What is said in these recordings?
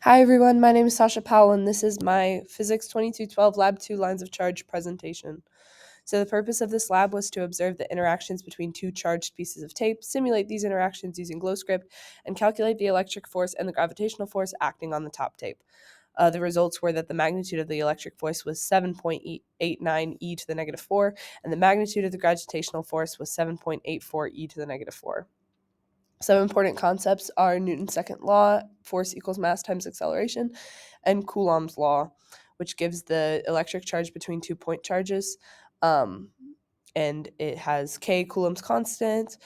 Hi everyone, my name is Sasha Powell and this is my Physics 2212 Lab 2 Lines of Charge presentation. So the purpose of this lab was to observe the interactions between two charged pieces of tape, simulate these interactions using GlowScript, and calculate the electric force and the gravitational force acting on the top tape. The results were that the magnitude of the electric force was 7.89 e to the negative 4, and the magnitude of the gravitational force was 7.84 e to the negative 4. Some important concepts are Newton's second law, force equals mass times acceleration, and Coulomb's law, which gives the electric charge between 2 point charges. And it has K Coulomb's constant,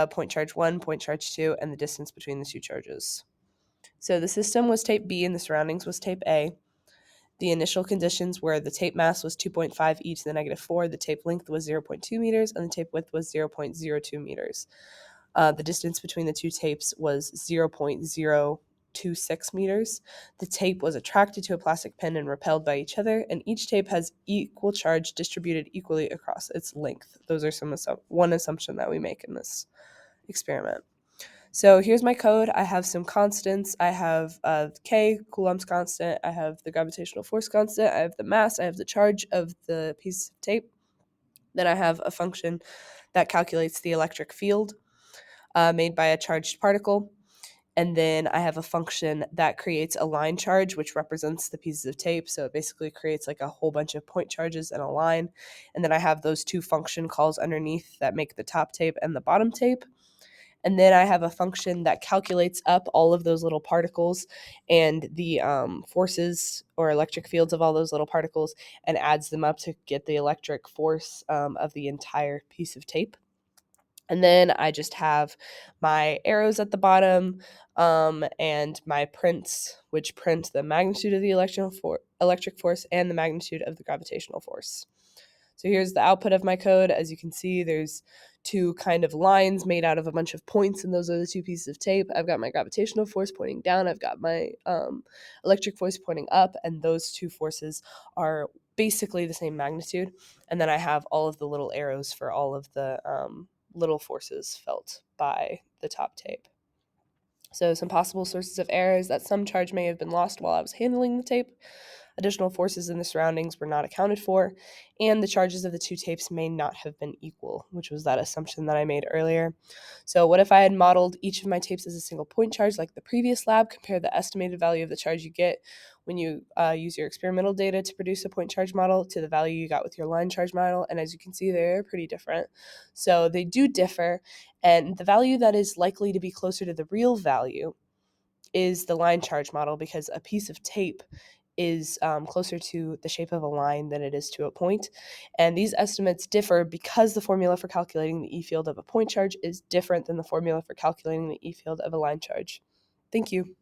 point charge 1, point charge 2, and the distance between the two charges. So the system was tape B and the surroundings was tape A. The initial conditions were the tape mass was 2.5 e to the negative 4, the tape length was 0.2 meters, and the tape width was 0.02 meters. The distance between the two tapes was 0.026 meters. The tape was attracted to a plastic pin and repelled by each other, and each tape has equal charge distributed equally across its length. Those are one assumption that we make in this experiment. So here's my code. I have some constants. I have K, Coulomb's constant. I have the gravitational force constant. I have the mass. I have the charge of the piece of tape. Then I have a function that calculates the electric field made by a charged particle. And then I have a function that creates a line charge, which represents the pieces of tape. So it basically creates like a whole bunch of point charges and a line. And then I have those two function calls underneath that make the top tape and the bottom tape. And then I have a function that calculates up all of those little particles and the forces or electric fields of all those little particles and adds them up to get the electric force of the entire piece of tape. And then I just have my arrows at the bottom and my prints, which print the magnitude of the electric force and the magnitude of the gravitational force. So here's the output of my code. As you can see, there's two kind of lines made out of a bunch of points, and those are the two pieces of tape. I've got my gravitational force pointing down. I've got my electric force pointing up, and those two forces are basically the same magnitude. And then I have all of the little arrows for all of the little forces felt by the top tape. So some possible sources of error is that some charge may have been lost while I was handling the tape. Additional forces in the surroundings were not accounted for, and the charges of the two tapes may not have been equal, which was that assumption that I made earlier. So what if I had modeled each of my tapes as a single point charge like the previous lab, compare the estimated value of the charge you get when you use your experimental data to produce a point charge model to the value you got with your line charge model, and as you can see, they're pretty different. So they do differ, and the value that is likely to be closer to the real value is the line charge model because a piece of tape is closer to the shape of a line than it is to a point. And these estimates differ because the formula for calculating the E field of a point charge is different than the formula for calculating the E field of a line charge. Thank you.